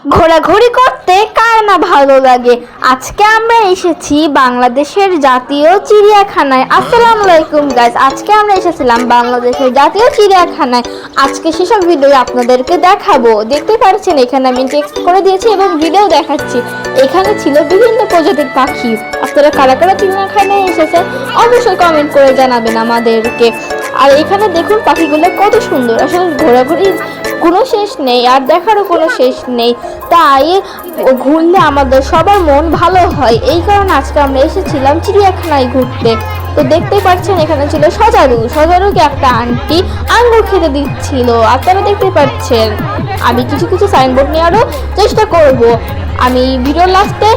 ঘোরাঘুরি করতে কার না ভালো লাগে। আজকে আমরা এসেছি বাংলাদেশের জাতীয় চিড়িয়াখানায়। আসসালামু আলাইকুম গাইস, আজকে আমরা এসেছিলাম বাংলাদেশের জাতীয় চিড়িয়াখানায়। আজকে সেসব ভিডিও আপনাদেরকে দেখাবো। দেখতে পাচ্ছেন এখানে আমি টেক্সট করে দিয়েছি এবং ভিডিও দেখাচ্ছি। এখানে ছিল বিভিন্ন প্রজাতির পাখি। আপনারা কারা কারা চিড়িয়াখানায় এসেছেন অবশ্যই কমেন্ট করে জানাবেন আমাদেরকে। আর এখানে দেখুন পাখিগুলো কত সুন্দর। আসলে ঘোরাঘুরি কোনো শেষ নেই আর দেখারও কোনো শেষ নেই, তাই ঘুরলে আমাদের সবার মন ভালো হয়। এই কারণে আজকে আমরা এসেছিলাম চিড়িয়াখানায় ঘুরতে। তো দেখতেই পাচ্ছেন এখানে ছিল সজারুকে একটা আন্টি আঙ্গুর খেতে দিচ্ছিল। আপনারা দেখতে পাচ্ছেন আমি কিছু কিছু সাইনবোর্ড নেওয়ারও চেষ্টা করব। আমি ভিডিওর লাস্টে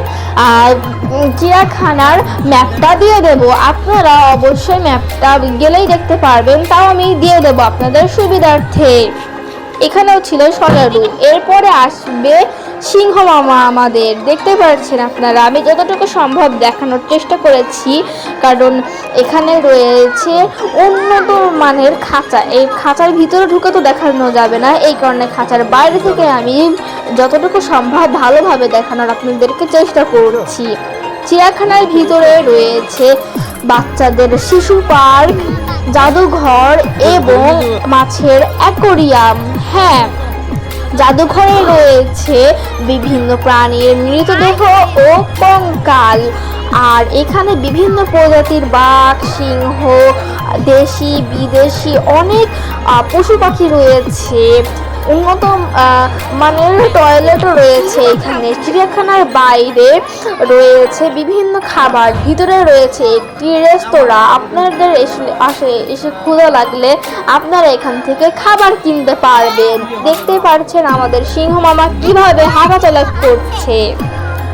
চিড়িয়াখানার ম্যাপটা দিয়ে দেব। আপনারা অবশ্যই ম্যাপটা গেলেই দেখতে পারবেন, তাও আমি দিয়ে দেব আপনাদের সুবিধার্থে। এখানেও ছিল সজারু, এরপরে আসবে সিংহ মামা। আমাদের দেখতে পাচ্ছেন আপনারা, আমি যতটুকু সম্ভব দেখানোর চেষ্টা করেছি, কারণ এখানে রয়েছে উন্নত মানের খাঁচা। এই খাঁচার ভিতরে ঢুকে তো দেখানো যাবে না, এই কারণে খাঁচার বাইরে থেকে আমি যতটুকু সম্ভব ভালোভাবে দেখানোর আপনাদেরকে চেষ্টা করছি। চিড়িয়াখানার ভিতরে রয়েছে বাচ্চাদের শিশু পার্ক, জাদুঘর এবং মাছের অ্যাকোরিয়াম। হ্যাঁ, জাদুঘরে রয়েছে বিভিন্ন প্রাণীর মৃতদেহ ও কঙ্কাল। আর এখানে বিভিন্ন প্রজাতির বাঘ, সিংহ, দেশি বিদেশি অনেক পশু পাখি রয়েছে। উন্নত মানের টয়লেটও রয়েছে এখানে। চিড়িয়াখানার বাইরে রয়েছে বিভিন্ন খাবার, ভিতরে রয়েছে একটি রেস্তোরাঁ। আপনাদের এসে ক্ষুধা লাগলে আপনারা এখান থেকে খাবার কিনতে পারবেন। দেখতে পাচ্ছেন আমাদের সিংহ মামা কিভাবে হাঁটাচলা করছে।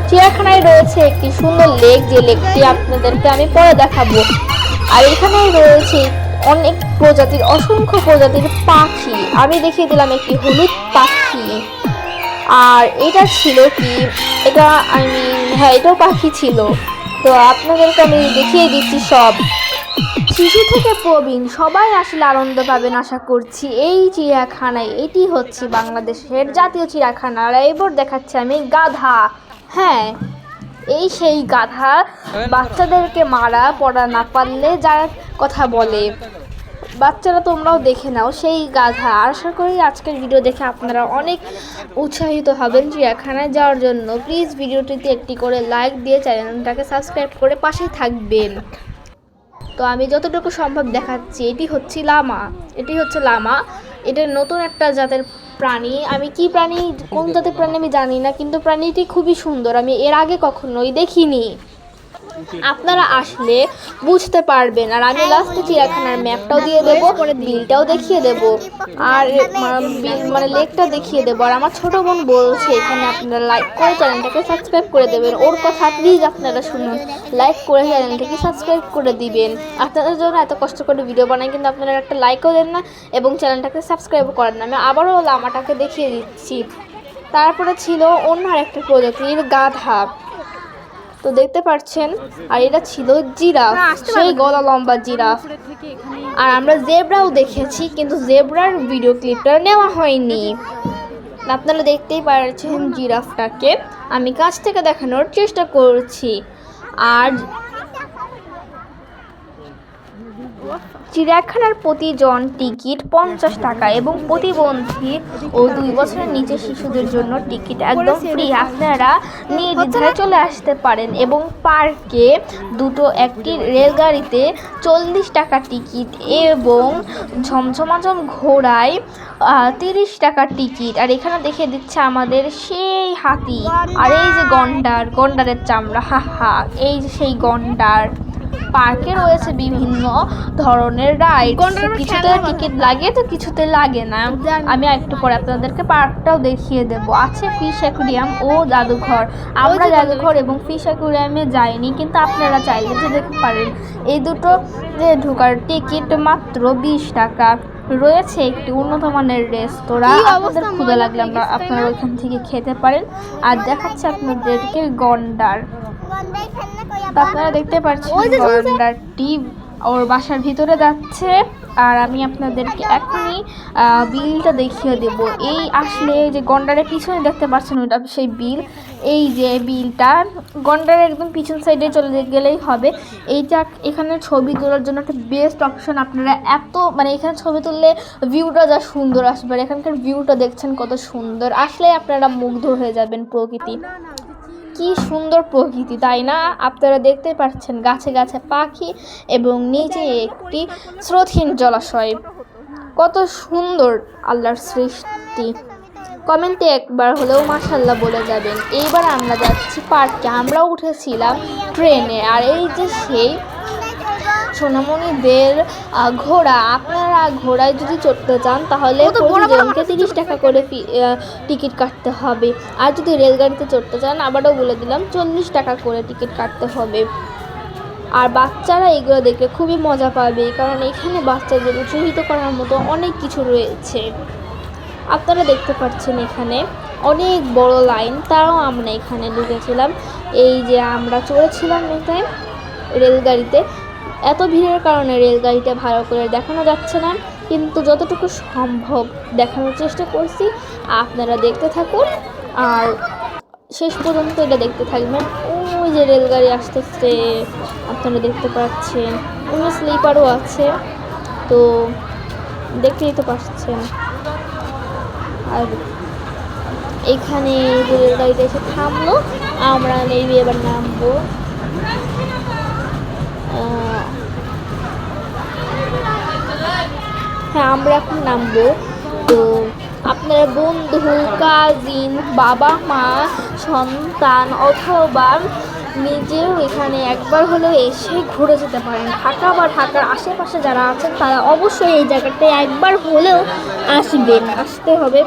চিড়িয়াখানায় রয়েছে একটি সুন্দর লেক, যে লেকটি আপনাদেরকে আমি পরে দেখাবো। আর এখানে রয়েছে অনেক প্রজাতির, অসংখ্য প্রজাতির পাখি। আমি দেখিয়ে দিলাম একটি হলুদ পাখি। আর এটা ছিল কি, এটা হ্যাঁ এটাও পাখি ছিল। তো আপনাদেরকে আমি দেখিয়ে দিচ্ছি সব। শিশু থেকে প্রবীণ সবাই আসলে আনন্দ পাবেন আশা করছি এই চিড়িয়াখানায়। এটি হচ্ছে বাংলাদেশের জাতীয় চিড়িয়াখানা। আর এবার দেখাচ্ছি আমি গাধা। হ্যাঁ, এই সেই গাধা, বাচ্চাদেরকে মারা পড়া না পারলে যার কথা বলে। বাচ্চারা তোমরাও দেখে নাও সেই গাধা। আশা করি আজকের ভিডিও দেখে আপনারা অনেক উৎসাহিত হবেন চিড়িয়াখানায় যাওয়ার জন্য। প্লিজ ভিডিওটিতে একটি করে লাইক দিয়ে চ্যানেলটাকে সাবস্ক্রাইব করে পাশেই থাকবেন। তো আমি যতটুকু সম্ভব দেখাচ্ছি। এটি হচ্ছে লামা। এটা নতুন একটা জাতের প্রাণী। আমি কি প্রাণী, কোন জাতের প্রাণী আমি জানি না, কিন্তু প্রাণীটি খুবই সুন্দর। আমি এর আগে কখনোই দেখিনি। আপনারা আসলে বুঝতে পারবেন। আর আমি লাস্টে চিড়িয়াখানার ম্যাপটাও দিয়ে দেবো, বিলটাও দেখিয়ে দেব, আর মানে লেকটা দেখিয়ে দেবো। আর আমার ছোট বোন বলছে এখানে আপনারা লাইক করে চ্যানেলটাকে সাবস্ক্রাইব করে দেবেন। ওর কথা প্লিজ আপনারা শুনুন, লাইক করে চ্যানেলটাকে সাবস্ক্রাইব করে দিবেন। আপনাদের জন্য এত কষ্ট করে ভিডিও বানাই, কিন্তু আপনারা একটা লাইকও দেন না এবং চ্যানেলটাকে সাবস্ক্রাইবও করেন না। আমি আবারও লামাটাকে দেখিয়ে দিচ্ছি। তারপরে ছিল অন্য একটা প্রজাতির গাধা, তো দেখতে পাচ্ছেন। আর এটা ছিল জিরাফ, সেই গলা লম্বা জিরাফ। আর আমরা জেব্রাও দেখেছি, কিন্তু জেব্রার ভিডিও ক্লিপটা নেওয়া হয়নি। আপনারা দেখতেই পাচ্ছেন জিরাফটাকে আমি কাছ থেকে দেখানোর চেষ্টা করছি। আর চিড়িয়াখানার প্রতিজন টিকিট 50 টাকা এবং প্রতিবন্ধী ও 2 বছরের নিচে শিশুদের জন্য টিকিট একদম ফ্রি। আপনারা নির্দ্বিধায় চলে আসতে পারেন। এবং পার্কে একটি রেলগাড়িতে 40 টাকা টিকিট এবং ঝমঝমাঝম ঘোড়ায় 30 টাকা টিকিট। আর এখানে দেখে দিচ্ছে আমাদের সেই হাতি। আর এই যে গন্ডারের চামড়া, এই যে সেই গন্ডার। পার্কে রয়েছে বিভিন্ন ধরনের রাইড, কিছুতে টিকিট লাগে তো কিছুতে লাগে না। আমি একটু পরে আপনাদেরকে পার্কটাও দেখিয়ে দেব। আছে ফিশ অ্যাকুরিয়াম ও জাদুঘর। আমরা জাদুঘর এবং ফিশ অ্যাকুরিয়ামে যাইনি, কিন্তু আপনারা চাইলে যে দেখতে পারেন। এই দুটো যে ঢোকার টিকিট মাত্র 20 টাকা। রয়েছে একটি উন্নত মানের রেস্তোরাঁ, আপনাদের ক্ষুধা লাগলে আপনারা ওইখান থেকে খেতে পারেন। আর দেখাচ্ছে আপনাদেরকে গন্ডার। আপনারা দেখতে পাচ্ছেন গন্ডারটি ওর বাসার ভিতরে যাচ্ছে। আর আমি আপনাদেরকে এখনই বিলটা দেখিয়ে দেব। এই আসলে যে গন্ডারের পিছনে দেখতে পাচ্ছেন ওইটা সেই বিল। এই যে বিলটা গন্ডারের একদম পিছন সাইডে চলে গেলেই হবে। এইটা এখানে ছবি তোলার জন্য একটা বেস্ট অপশন। আপনারা মানে এখানে ছবি তুললে ভিউটা যা সুন্দর আসবে, আর এখানকার ভিউটা দেখছেন কত সুন্দর, আসলে আপনারা মুগ্ধ হয়ে যাবেন। প্রকৃতি কি সুন্দর প্রকৃতি, তাই না? আপনারা দেখতে পাচ্ছেন গাছে গাছে পাখি এবং নিচে একটি স্রোতহীন জলাশয়। কত সুন্দর আল্লাহর সৃষ্টি। কমেন্টে একবার হলেও মাশাআল্লাহ বলে যাবেন। এইবার আমরা যাচ্ছি পার্কে। আমরা উঠেছিলাম ট্রেনে, আর এই যে সেই সোনামণিদের ঘোড়া। আপনারা ঘোড়ায় যদি চড়তে চান তাহলে প্রতিজনকে 30 টাকা করে টিকিট কাটতে হবে। আর যদি রেলগাড়িতে চড়তে চান, আবারও বলে দিলাম, 40 টাকা করে টিকিট কাটতে হবে। আর বাচ্চারা এগুলো দেখে খুবই মজা পাবে, কারণ এখানে বাচ্চাদের উৎসাহিত করার মতো অনেক কিছু রয়েছে। আপনারা দেখতে পাচ্ছেন এখানে অনেক বড় লাইন, তাও আমরা এখানে ঢুকেছিলাম। এই যে আমরা চড়েছিলাম এখানে রেলগাড়িতে। এত ভিড়ের কারণে রেলগাড়িটা ভালো করে দেখানো যাচ্ছে না, কিন্তু যতটুকু সম্ভব দেখানোর চেষ্টা করছি। আপনারা দেখতে থাকুন আর শেষ পর্যন্ত এটা দেখতে থাকবেন। ওই যে রেলগাড়ি আসতেছে, আপনারা দেখতে পাচ্ছেন। ওই স্লিপারও আছে, তো দেখতেই তো পাচ্ছেন। আর এখানে যে রেলগাড়িটা এসে থামলো, আমরা মেবি এবার নামবো। হ্যাঁ, আমরা এখন নামবো। তো আপনারা বন্ধু, কাজিন, বাবা মা, সন্তান অথবা নিজেও এখানে একবার হলেও এসে ঘুরে যেতে পারেন। ঢাকা বা ঢাকার আশেপাশে যারা আছেন তারা অবশ্যই এই জায়গাটায় একবার হলেও আসতে হবে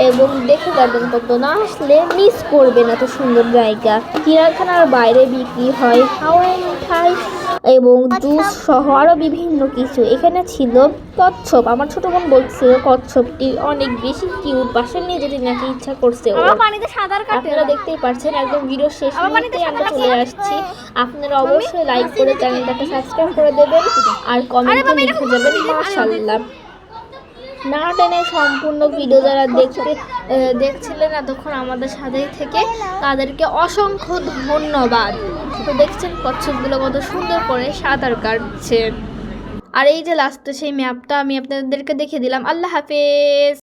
এবং দেখে যাবেন। তত না আসলে মিস করবেন এত সুন্দর জায়গা। চিড়িয়াখানার বাইরে বিক্রি হয় হাওয়াই মিঠাই এবং জুস সহ আরও বিভিন্ন কিছু। এখানে ছিল কচ্ছপ। আমার ছোট বোন বলছিল কচ্ছপটি অনেক বেশি কিউট, বাসায় নিয়ে যেতে নাকি ইচ্ছা করছে। আপনারা দেখতেই পাচ্ছেন একদম ভিডিও শেষ মুহূর্তে আমরা চলে আসছি। আপনারা অবশ্যই লাইক করে চ্যানেলটাকে সাবস্ক্রাইব করে দেবেন আর কমেন্টে লিখে যাবেন মাশাআল্লাহ। না টেনে সম্পূর্ণ ভিডিও যারা দেখছিলেন এতক্ষণ আমাদের সাথে থেকে, তাদেরকে অসংখ্য ধন্যবাদ। তো দেখছেন কচ্ছপগুলো কত সুন্দর করে সাঁতার কাটছে। আর এই যে লাস্টে সেই ম্যাপটা আমি আপনাদেরকে দেখিয়ে দিলাম। আল্লাহ হাফেজ।